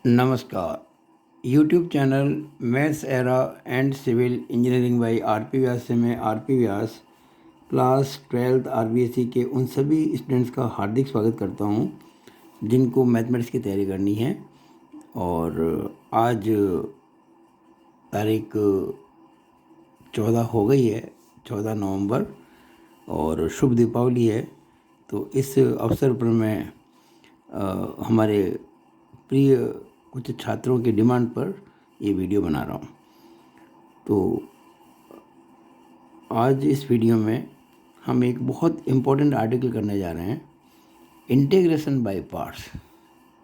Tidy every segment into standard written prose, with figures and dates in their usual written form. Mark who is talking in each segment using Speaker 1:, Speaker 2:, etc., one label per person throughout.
Speaker 1: नमस्कार। YouTube channel maths era and civil engineering by R P. Vyas से मैं आर.पी. व्यास class 12th आर.बी.एस.सी के उन सभी स्टूडेंट्स का हार्दिक स्वागत करता हूं जिनको मैथमेटिक्स की तैयारी करनी है। और आज तारीख 14 हो गई है, 14 नवंबर, और शुभ दीपावली है। तो इस अवसर पर मैं हमारे प्रिय कुछ छात्रों की डिमांड पर ये वीडियो बना रहा हूँ। तो आज इस वीडियो में हम एक बहुत इम्पोर्टेंट आर्टिकल करने जा रहे हैं, इंटीग्रेशन बाय पार्ट्स।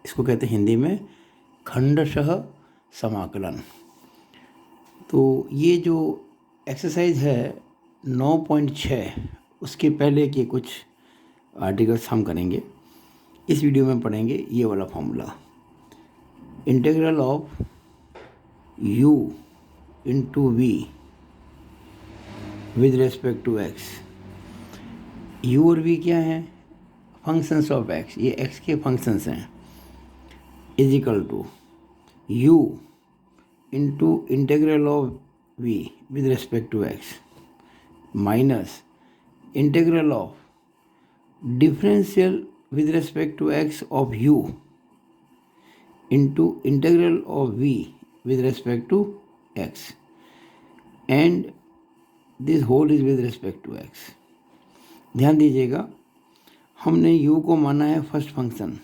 Speaker 1: इसको कहते हैं हिंदी में खंडशः समाकलन। तो ये जो एक्सरसाइज है 9.6, उसके पहले के कुछ आर्टिकल्स हम करेंगे। इस वीडियो में पढ़ेंगे ये वाला formula, integral of u into v with respect to x। u और v क्या है? फंक्शंस ऑफ x, ये x के फंक्शंस हैं। Is equal to u into integral of v with respect to x minus integral of differential with respect to x of u into integral of v with respect to x, and this whole is with respect to x। ध्यान दीजिएगा, हमने u को माना है first function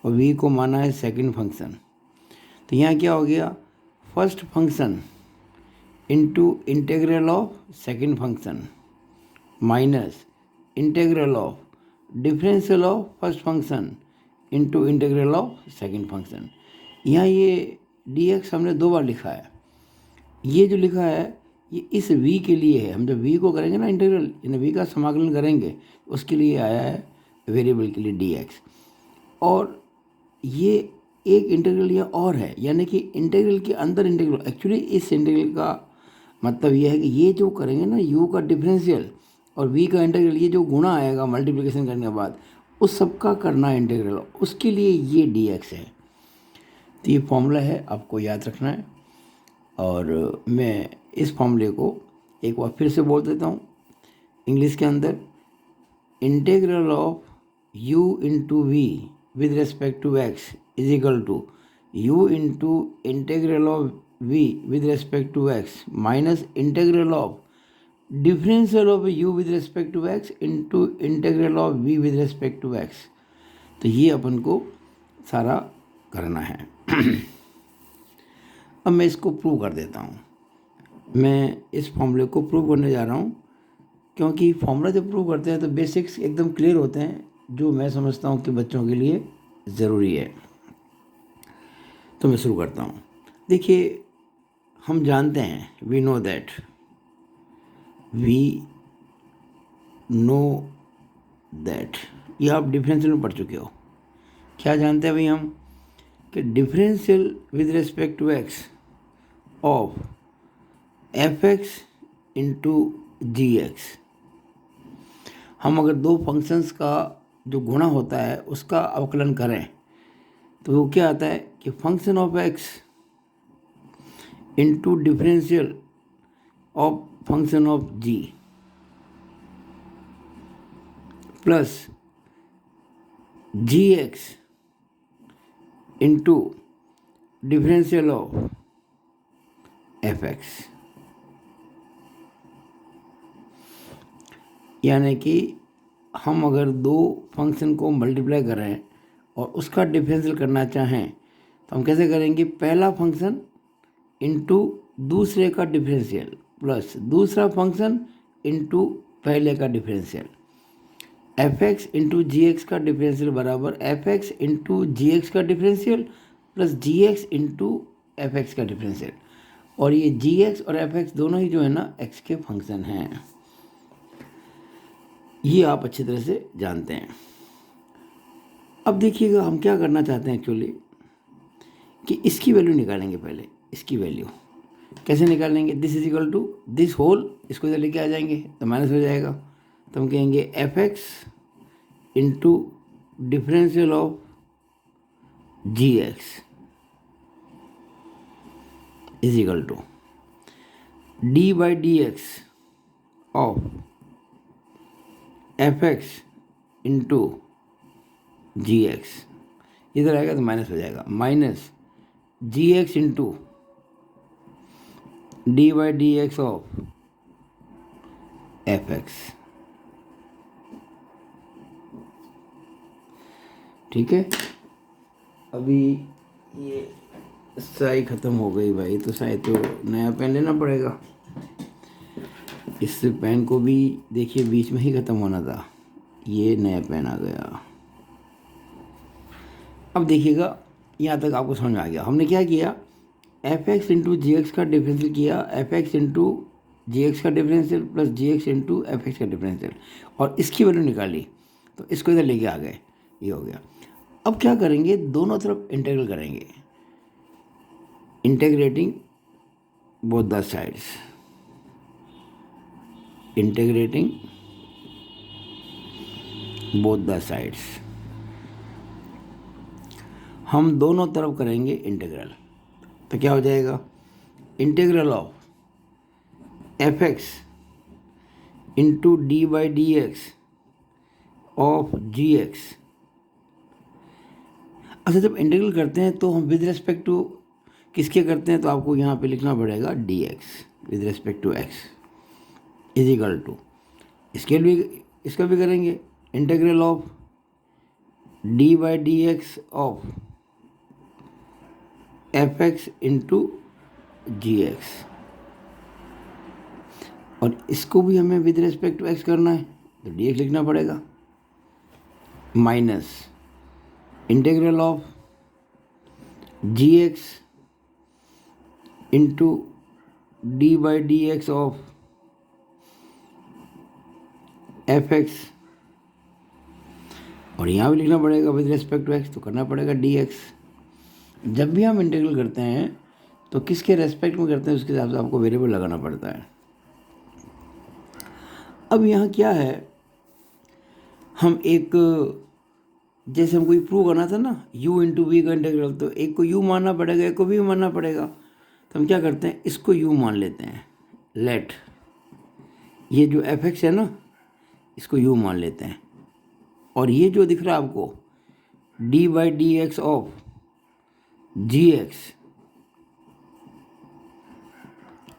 Speaker 1: और v को माना है सेकंड फंक्शन। तो यहाँ क्या हो गया? First function into integral of second function minus integral of differential of first function into integral of second function. यहाँ ये dx हमने दो बार लिखा है। ये जो लिखा है ये इस v के लिए है। हम जब v को करेंगे ना इंटीग्रल, यानी v का समाकलन करेंगे, उसके लिए आया है वेरिएबल के लिए dx। और ये एक इंटीग्रल यह और है, यानी कि इंटीग्रल के अंदर इंटीग्रल। एक्चुअली इस इंटीग्रल का मतलब यह है कि ये जो करेंगे ना u का डिफरेंशियल और v का इंटीग्रल, ये जो गुणा आएगा मल्टीप्लिकेशन करने के बाद, उस सब का करना इंटीग्रल, उसके लिए ये dx है। तो ये फॉर्मूला है, आपको याद रखना है। और मैं इस फॉर्मूले को एक बार फिर से बोल देता हूँ इंग्लिश के अंदर, integral of u into v with respect to x is equal to u into integral of v with respect to x minus integral of differential of u with respect to x into integral of v with respect to x। तो ये अपन को सारा करना है। अब मैं इसको prove कर देता हूँ। मैं इस फॉर्मूले को प्रूव करने जा रहा हूँ, क्योंकि फॉर्मूला जब प्रूव करते हैं तो बेसिक्स एकदम क्लियर होते हैं, जो मैं समझता हूँ कि बच्चों के लिए ज़रूरी है। तो मैं शुरू करता हूँ। देखिए, हम जानते हैं, वी नो दैट, ये आप डिफरेंशियल में पढ़ चुके हो। क्या जानते हैं भाई हम? कि differential with respect to x of f x into g x. हम अगर दो फंक्शंस का जो गुणा होता है उसका अवकलन करें तो वो क्या आता है कि function of x into differential of function of g plus g x into differential of f x. यानी कि हम अगर दो फंक्शन को मल्टीप्लाई कर रहे हैं और उसका डिफरेंशियल करना चाहें तो हम कैसे करेंगे? पहला फंक्शन इंटू दूसरे का डिफरेंशियल प्लस दूसरा फंक्शन इंटू पहले का differential. F x into g x का डिफरेंशियल बराबर F x into g x का differential plus g x into F x का डिफरेंशियल। और ये जी एक्स और एफ एक्स दोनों ही जो है ना एक्स के फंक्शन हैं। ये आप अच्छी तरह से जानते हैं। अब देखिएगा, हम क्या करना चाहते हैं एक्चुअली कि इसकी वैल्यू निकालेंगे। पहले इसकी वैल्यू कैसे निकालेंगे? This is equal to this whole, इसको इधर लेके आ जाएंगे तो माइनस हो जाएगा। तो हम कहेंगे f x into differential of g x is equal to d by d x of f x into g x, इधर आएगा तो माइनस हो जाएगा, minus g x into d by d x of f x. ठीक है, अभी ये स्याही ख़त्म हो गई भाई, तो शायद तो नया पेन लेना पड़ेगा। इस पेन को भी देखिए बीच में ही ख़त्म होना था, ये नया पेन आ गया। अब देखिएगा यहाँ तक आपको समझ में आ गया। हमने क्या किया, F x into g x का डिफरेंशियल किया, F x into g x का differential plus g x into F x का डिफरेंशियल, और इसकी वैल्यू निकाली, तो इसको इधर लेके आ गए, ये हो गया। अब क्या करेंगे, दोनों तरफ इंटीग्रल करेंगे, integrating both the sides, integrating both the sides. हम दोनों तरफ करेंगे इंटीग्रल, तो क्या हो जाएगा, integral of f x into d by d x of g x. अच्छा, जब इंटीग्रल करते हैं तो हम विद रेस्पेक्ट टू किसके करते हैं, तो आपको यहाँ पे लिखना पड़ेगा d x with respect to x is equal to, इसका भी करेंगे, integral of d by d x of f x into g x, और इसको भी हमें विद रेस्पेक्ट टू एक्स करना है, तो डी एक्स लिखना पड़ेगा, minus integral of g x into d by d x of f x, और यहाँ भी लिखना पड़ेगा विद रेस्पेक्ट टू एक्स, तो करना पड़ेगा डी एक्स। जब भी हम इंटीग्रल करते हैं तो किसके रेस्पेक्ट में करते हैं उसके हिसाब से आपको वेरिएबल लगाना पड़ता है। अब यहाँ क्या है, हम एक, जैसे हम कोई प्रूव करना था ना, u इंटू वी का इंटीग्रल, तो एक को u मानना पड़ेगा, एक को v मानना पड़ेगा, तो हम क्या करते हैं, इसको u मान लेते हैं, लेट ये जो एफ एक्स है ना, इसको u मान लेते हैं, और ये जो दिख रहा है आपको d by d x of g x,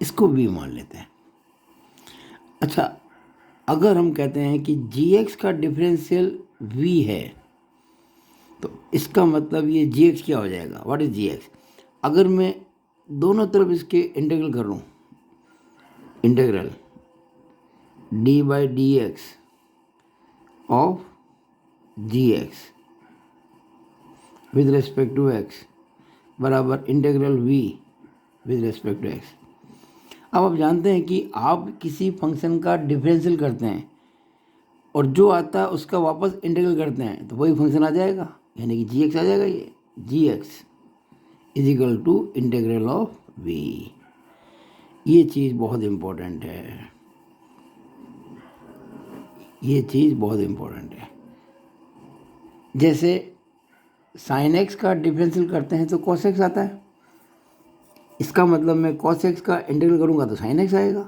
Speaker 1: इसको v मान लेते हैं। अच्छा, अगर हम कहते हैं कि जी एक्स का डिफरेंशियल v है, तो इसका मतलब ये जी एक्स क्या हो जाएगा, व्हाट इज जी एक्स। अगर मैं दोनों तरफ इसके इंटीग्रल कर लूँ, integral d by d x of g x with respect to x बराबर integral v with respect to x. अब आप जानते हैं कि आप किसी फंक्शन का डिफरेंशियल करते हैं और जो आता है उसका वापस इंटीग्रल करते हैं, तो वही फंक्शन आ जाएगा, यानी कि जी एक्स आ जाएगा। ये g x is equal to integral of v. ये चीज़ बहुत इम्पोर्टेंट है, ये चीज़ बहुत इम्पोर्टेंट है। जैसे साइन एक्स का डिफरेंशियल करते हैं तो कॉस एक्स आता है, इसका मतलब मैं कॉस एक्स का इंटीग्रल करूँगा तो साइन एक्स आएगा।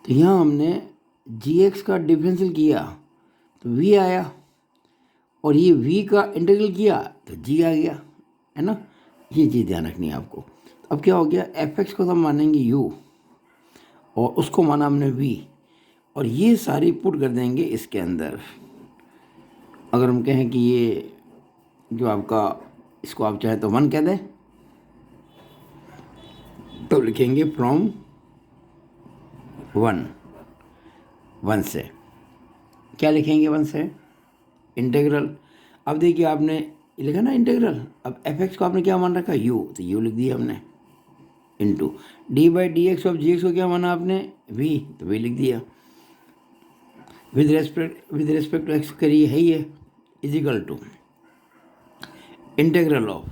Speaker 1: तो यहाँ हमने जी एक्स का डिफरेंशियल किया तो वी आया, और ये v का इंटीग्रल किया तो g आ गया, है ना। ये चीज़ ध्यान रखनी है आपको। तो अब क्या हो गया, एफ एक्स को तो हम मानेंगे u और उसको माना हमने v, और ये सारी पुट कर देंगे इसके अंदर। अगर हम कहें कि ये जो आपका, इसको आप चाहे तो 1 कह दें, तो लिखेंगे फ्रॉम 1 से, क्या लिखेंगे 1 से, इंटीग्रल। अब देखिए आपने लिखा ना इंटीग्रल, अब एफ एक्स को आपने क्या मान रखा, u, तो u लिख दिया हमने, into d by d x of g x को क्या माना आपने, v, तो v लिख दिया, विद रेस्पेक्ट टू एक्स करिए है ही है, is equal to integral of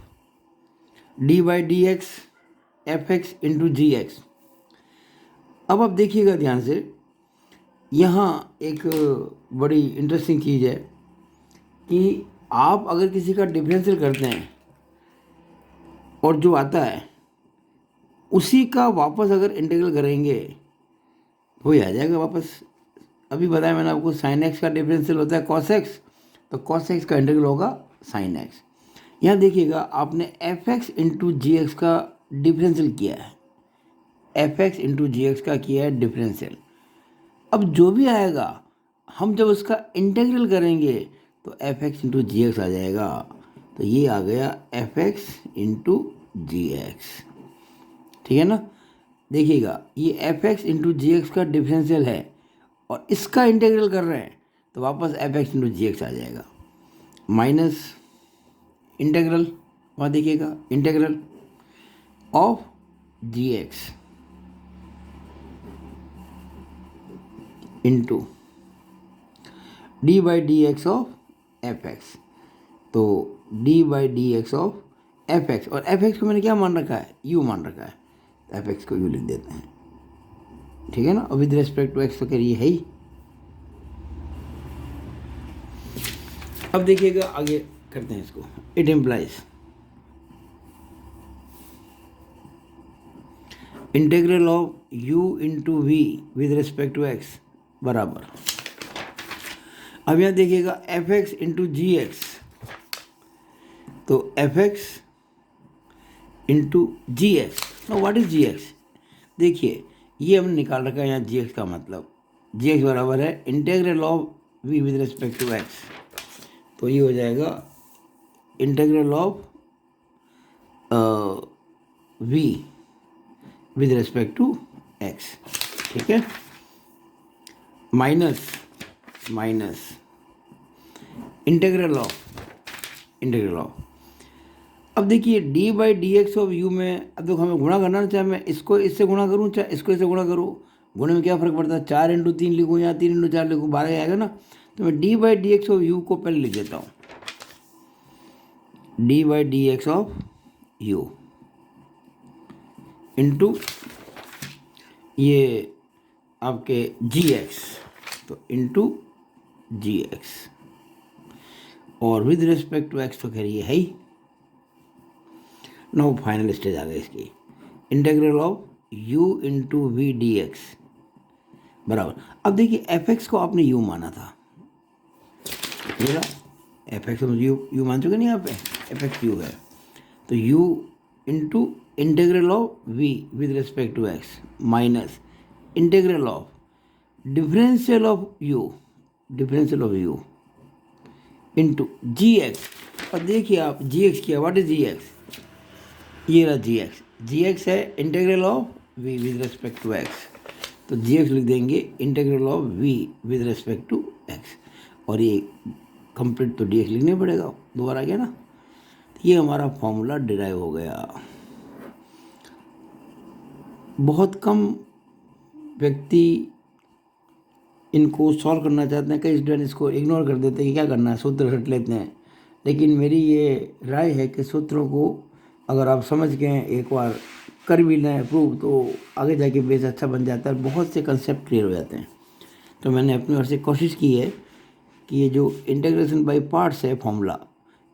Speaker 1: d by d x f x into g x. अब आप देखिएगा ध्यान से, यहाँ एक बड़ी इंटरेस्टिंग चीज़ है कि आप अगर किसी का डिफरेंशियल करते हैं और जो आता है उसी का वापस अगर इंटीग्रल करेंगे वही आ जाएगा वापस। अभी बताया मैंने आपको साइन एक्स का डिफरेंशियल होता है कॉस एक्स, तो कॉस एक्स का इंटीग्रल होगा साइन एक्स। यहाँ देखिएगा आपने F x into g x का डिफरेंशियल किया है, F x into g x का किया है डिफरेंशियल। अब जो भी आएगा हम जब उसका इंटीग्रल करेंगे तो f x into g x आ जाएगा। तो ये आ गया f x into g x, ठीक है ना। देखिएगा ये f x into g x का डिफरेंशियल है और इसका इंटीग्रल कर रहे हैं तो वापस f x into g x आ जाएगा माइनस इंटीग्रल, वहाँ देखिएगा integral of g x into d by d x of f x. तो d by d x of f x, और एफ एक्स को मैंने क्या मान रखा है, यू मान रखा है, तो एफ एक्स को यू लिख देते हैं, ठीक है ना। और विद रिस्पेक्ट टू एक्स तो करिए है ही। अब देखिएगा आगे करते हैं इसको। It implies integral of u into v with respect to x बराबर, अब यहाँ देखिएगा f x into g x, तो f x into g x. No what is g x, देखिए ये हमने निकाल रखा है यहाँ जी एक्स का मतलब, जी एक्स बराबर है integral of v with respect to x, तो ये हो जाएगा integral of v with respect to x, ठीक है, माइनस इंटीग्रल ऑफ। अब देखिए d by d x of u में, अब देखो हमें गुणा करना, चाहे मैं इसको इससे गुणा करूँ चाहे इसको इससे गुणा करूँ, गुणे में क्या फ़र्क पड़ता है, 4 इंटू 3 लिखूँ या 3 इंटू 4 लिखूँ, 12 आएगा ना। तो मैं d by d x of u को पहले लिख देता हूँ, d by d x of u into ये आपके जी एक्स, तो इंटू जी एक्स, और विद रिस्पेक्ट टू एक्स तो खैर ये है ही। नो फाइनल स्टेज आ गई इसकी, integral of u into v d x बराबर। अब देखिए एफ एक्स को आपने u माना था, एफ एक्स यू मान चुके नहीं यहाँ पे, एफ एक्स यू है, तो u into integral of v with respect to x minus integral of differential of u into g x. और देखिए आप जी एक्स किया, व्हाट इज जी एक्स, ये रहा जी एक्स है integral of v with respect to x, तो g x लिख देंगे integral of v with respect to x, और ये कंप्लीट तो डी एक्स लिखना पड़ेगा, दोबारा आ गया ना। ये हमारा फॉर्मूला डिराइव हो गया। बहुत कम व्यक्ति इनको सॉल्व करना चाहते हैं, कई स्टूडेंट इसको इग्नोर कर देते हैं कि क्या करना है, सूत्र रट लेते हैं। लेकिन मेरी ये राय है कि सूत्रों को अगर आप समझ गए एक बार कर भी लें प्रूव, तो आगे जाके बेस अच्छा बन जाता है, बहुत से कंसेप्ट क्लियर हो जाते हैं। तो मैंने अपनी ओर से कोशिश की है कि ये जो इंटीग्रेशन बाय पार्ट्स है फॉर्मूला,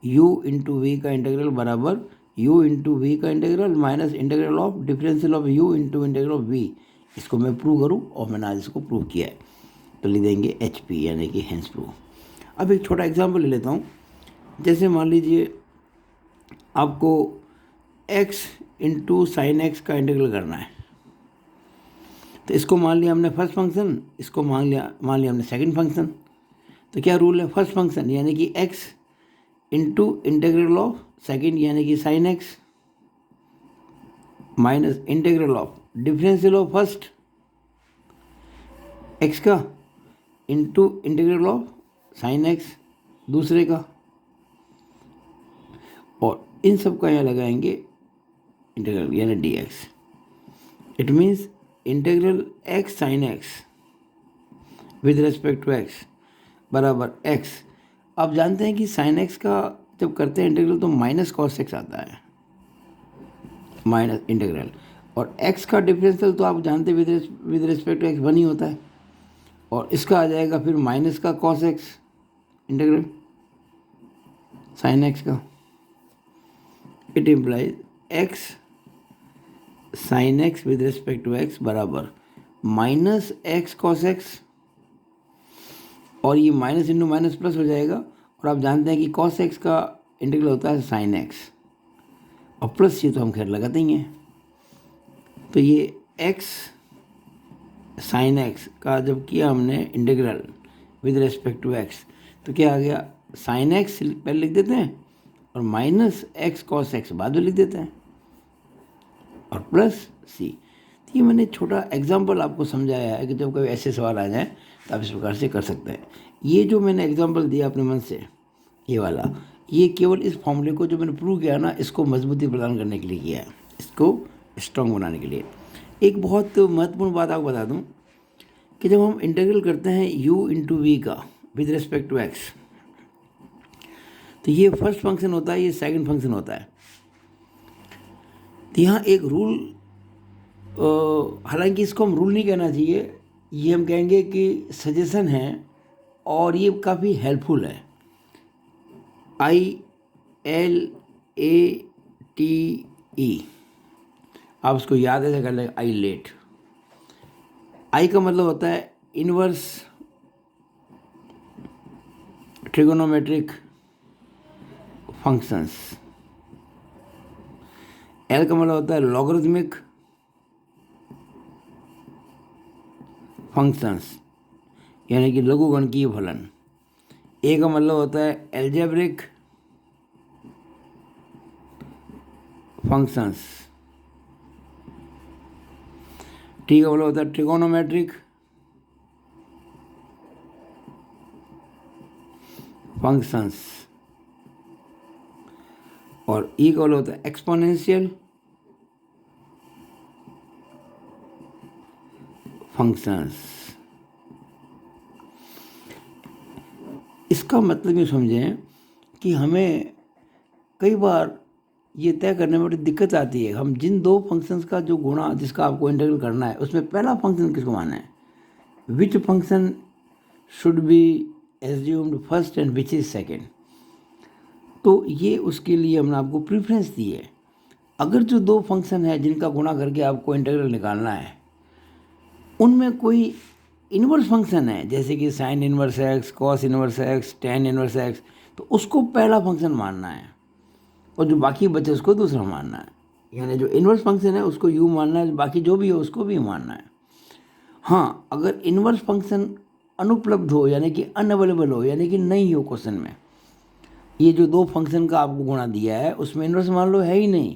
Speaker 1: u इंटू वी का इंटीग्रल बराबर u इंटू वी का integral minus integral of differential of u into integral of v, इसको मैं प्रूव करूँ, और मैंने आज इसको प्रूव किया है, तो लिख देंगे HP यानी कि हेंस प्रूव। अब एक छोटा एग्जांपल ले लेता हूँ, जैसे मान लीजिए आपको x इंटू साइन एक्स का इंटीग्रल करना है, तो इसको मान लिया हमने फर्स्ट फंक्शन, इसको मान लिया हमने सेकंड फंक्शन। तो क्या रूल है, फर्स्ट फंक्शन यानी कि x into integral of second यानी कि sine x minus integral of differential of first x का into integral of sine x दूसरे का, और इन सब का यहाँ लगाएंगे इंटीग्रल यानी d x. It means integral x sine x with respect to x बराबर x। आप जानते हैं कि साइन एक्स का जब करते हैं इंटीग्रल तो माइनस कॉस एक्स आता है, माइनस इंटीग्रल, और x का डिफरेंशियल तो आप जानते हैं विद रिस्पेक्ट टू x 1 ही होता है, और इसका आ जाएगा फिर माइनस का cos x integral sine x का। It implies x sine x with respect to x बराबर माइनस एक्स कॉस एक्स, और ये माइनस इंटू माइनस प्लस हो जाएगा, और आप जानते हैं कि कॉस एक्स का इंटीग्रल होता है साइन एक्स, और प्लस ये तो हम खैर लगाते ही हैं। तो ये एक्स साइन एक्स का जब किया हमने integral with respect to x, तो क्या आ गया, साइन एक्स पहले लिख देते हैं और माइनस एक्स कॉस एक्स बाद में लिख देते हैं और प्लस सी। तो ये मैंने छोटा एग्जाम्पल आपको समझाया है कि जब कभी ऐसे सवाल आ जाए तो आप इस प्रकार से कर सकते हैं। ये जो मैंने एग्जाम्पल दिया अपने मन से, ये वाला, ये केवल इस फॉर्मूले को जो मैंने प्रूव किया ना, इसको मजबूती प्रदान करने के लिए किया है, इसको स्ट्रॉन्ग बनाने के लिए। एक बहुत महत्वपूर्ण बात आपको बता दूं कि जब हम इंटीग्रल करते हैं u इंटू वी का विद रिस्पेक्ट टू एक्स, तो ये फर्स्ट फंक्शन होता है, ये सेकंड फंक्शन होता है। तो यहाँ एक रूल, हालांकि इसको हम रूल नहीं कहना चाहिए, ये हम कहेंगे कि सजेशन है, और ये काफ़ी हेल्पफुल है। ILATE, आप उसको याद ऐसे कर लेंगे, आई लेट। आई का मतलब होता है इनवर्स ट्रिगोनोमेट्रिक फंक्शंस। एल का मतलब होता है लॉगरिथमिक फंक्शंस, यानी कि लघुगणकीय फलन। ए का मतलब होता है एल्जेब्रिक फंक्शंस। टी का मतलब होता है ट्रिगोनोमेट्रिक फंक्शंस, और ई का मतलब होता है एक्सपोनेंशियल फंक्शंस। इसका मतलब ये समझें कि हमें कई बार ये तय करने में बड़ी दिक्कत आती है, हम जिन दो फंक्शंस का जो गुणा जिसका आपको इंटीग्रल करना है, उसमें पहला फंक्शन किसको मानना है, which function should be assumed first and which is second. तो ये उसके लिए हमने आपको प्रेफरेंस दी है। अगर जो दो फंक्शन है जिनका गुणा करके आपको इंटीग्रल निकालना है, उनमें कोई इनवर्स फंक्शन है, जैसे कि sine inverse x, cos inverse x, tan inverse x, तो उसको पहला फंक्शन मानना है, और जो बाकी बचे उसको दूसरा मानना है। यानी जो इनवर्स फंक्शन है उसको यू मानना है, बाकी जो भी हो उसको भी मानना है। हाँ, अगर इनवर्स फंक्शन अनुपलब्ध हो, यानी कि अनअवेलेबल हो, यानी कि नहीं हो क्वेश्चन में, ये जो दो फंक्शन का आपको गुणा दिया है उसमें इनवर्स मान लो है ही नहीं,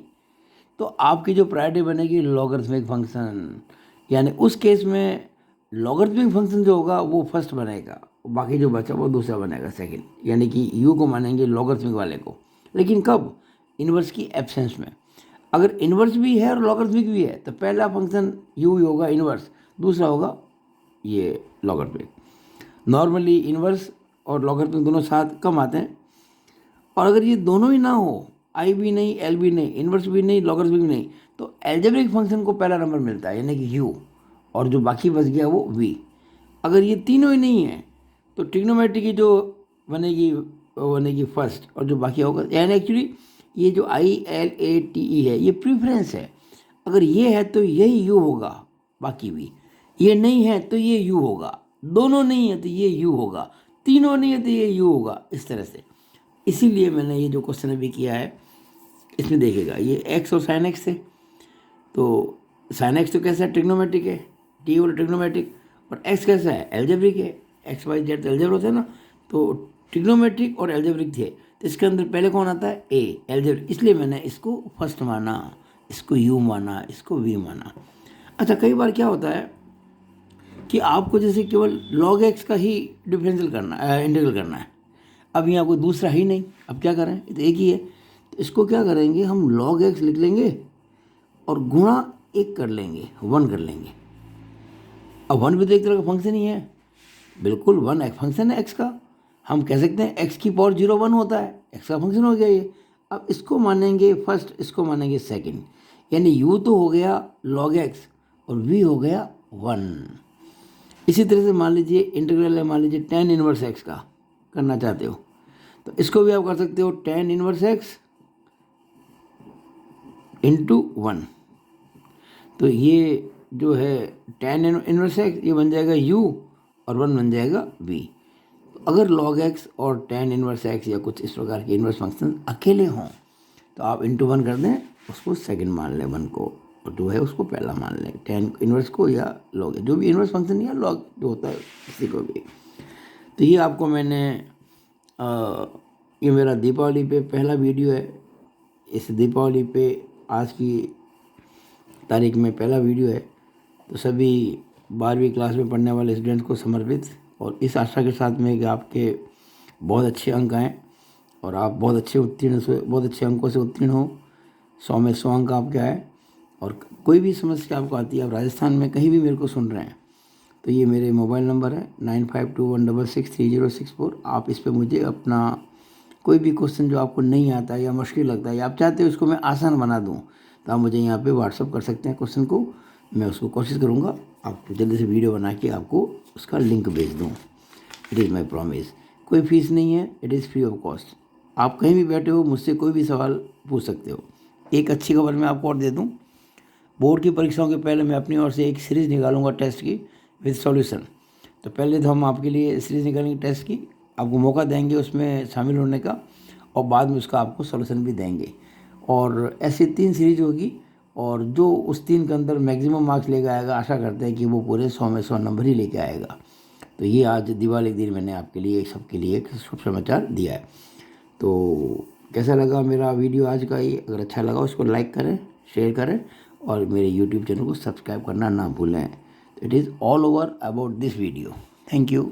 Speaker 1: तो आपकी जो प्रायोरिटी बनेगी लॉगरिथमिक फंक्शन। यानी उस केस में लॉगरिथमिक फंक्शन जो होगा वो फर्स्ट बनेगा, बाकी जो बचा वो दूसरा बनेगा सेकंड, यानी कि यू को मानेंगे लॉगरिथमिक वाले को। लेकिन कब, इन्वर्स की एब्सेंस में। अगर इन्वर्स भी है और लॉगरिथमिक भी है तो पहला फंक्शन यू ही होगा इन्वर्स, दूसरा होगा ये लॉगरिथमिक। नॉर्मली इन्वर्स और लॉगरिथमिक दोनों साथ कम आते हैं, और अगर ये दोनों ही ना हो, आई भी नहीं, एल भी नहीं, इन्वर्स भी नहीं, लॉगरिथमिक भी नहीं, तो एल्जेब्रिक फंक्शन को पहला नंबर मिलता है, यानी कि यू, और जो बाकी बच गया वो वी। अगर ये तीनों ही नहीं है तो ट्रिग्नोमेट्री की जो बनेगी वो बनेगी फर्स्ट, और जो बाकी होगा, यानी एक्चुअली ये जो ILATE है ये प्रीफरेंस है। अगर ये है तो यही यू होगा, बाकी भी। ये नहीं है तो ये यू होगा, दोनों नहीं है तो ये यू होगा, तीनों नहीं है तो ये यू होगा, इस तरह से। इसीलिए मैंने ये जो क्वेश्चन अभी किया है इसमें देखिएगा, ये एक्स और साइन एक्स थे, तो साइन एक्स तो कैसा है, ट्रिग्नोमेट्रिक है, टी और ट्रिग्नोमेट्रिक, और एक्स कैसा है, एल्जेब्रिक है, एक्स वाई जेड एल्जेब्रिक होता है ना, तो ट्रिग्नोमेट्रिक और एल्जेब्रिक थे, तो इसके अंदर पहले कौन आता है, ए, एल्जेब्रिक, इसलिए मैंने इसको फर्स्ट माना, इसको यू माना, इसको वी माना। अच्छा, कई बार क्या होता है कि आपको जैसे केवल लॉग एक्स का ही डिफरेंशियल करना है, इंटीग्रल करना है, अब यहाँ कोई दूसरा ही नहीं, अब क्या करें, तो एक ही है, तो इसको क्या करेंगे, हम लॉग एक्स लिख लेंगे और गुणा एक कर लेंगे, वन कर लेंगे। अब वन भी तो एक तरह का फंक्शन ही है, बिल्कुल वन एक फंक्शन है एक्स का, हम कह सकते हैं एक्स की पावर 0 1 होता है, एक्स का फंक्शन हो गया ये। अब इसको मानेंगे फर्स्ट, इसको मानेंगे सेकंड, यानी यू तो हो गया लॉग एक्स और वी हो गया 1। इसी तरह से मान लीजिए इंटीग्रल है, मान लीजिए टेन इनवर्स एक्स का करना चाहते हो, तो इसको भी आप कर सकते हो टेन इनवर्स एक्स इंटू 1। तो ये जो है tan इनवर्स एक्स ये बन जाएगा u और 1 बन जाएगा v। अगर log x और tan इनवर्स x या कुछ इस प्रकार के इनवर्स फंक्शन अकेले हों तो आप इंटू 1 कर दें, उसको सेकंड मान लें 1 को, और जो है उसको पहला मान लें, tan इनवर्स को या log जो भी इनवर्स फंक्शन या log जो होता है किसी को भी। तो ये आपको मैंने ये मेरा दीपावली पे पहला वीडियो है। इस दीपावली पे आज की तारीख में पहला वीडियो है, तो सभी 12वीं क्लास में पढ़ने वाले स्टूडेंट्स को समर्पित, और इस आशा के साथ में कि आपके बहुत अच्छे अंक आएँ और आप बहुत अच्छे अंकों से उत्तीर्ण हो। 100 में 100 अंक आपके आए। और कोई भी समस्या आपको आती है, आप राजस्थान में कहीं भी मेरे को सुन रहे हैं, तो ये मेरे मोबाइल नंबर है 9521663064। आप इस पे मुझे अपना कोई भी क्वेश्चन जो आपको नहीं आता या मुश्किल लगता है या आप चाहते हो इसको मैं आसान बना दूं, तो आप मुझे यहाँ पे व्हाट्सअप कर सकते हैं क्वेश्चन को। मैं उसको कोशिश करूँगा आपको जल्दी से वीडियो बना के आपको उसका लिंक भेज दूँ। It is my promise. कोई फीस नहीं है, it is free of cost. आप कहीं भी बैठे हो मुझसे कोई भी सवाल पूछ सकते हो। एक अच्छी खबर मैं आपको और दे दूँ, बोर्ड की परीक्षाओं के पहले मैं अपनी ओर से एक सीरीज़ निकालूंगा टेस्ट की विद सॉल्यूशन। तो पहले तो हम आपके लिए सीरीज़ निकालेंगे टेस्ट की, आपको मौका देंगे उसमें शामिल होने का, और बाद में उसका आपको सॉल्यूशन भी देंगे। और ऐसी 3 सीरीज होगी, और जो उस 3 के अंदर मैक्सिमम मार्क्स लेकर आएगा, आशा करते हैं कि वो पूरे 100 में 100 नंबर ही लेके आएगा। तो ये आज दिवाली के दिन मैंने आपके लिए सबके लिए एक शुभ समाचार दिया है। तो कैसा लगा मेरा वीडियो आज का ये? अगर अच्छा लगा उसको लाइक करें, शेयर करें, और मेरे यूट्यूब चैनल को सब्सक्राइब करना ना भूलें। It is all over about this video. Thank you.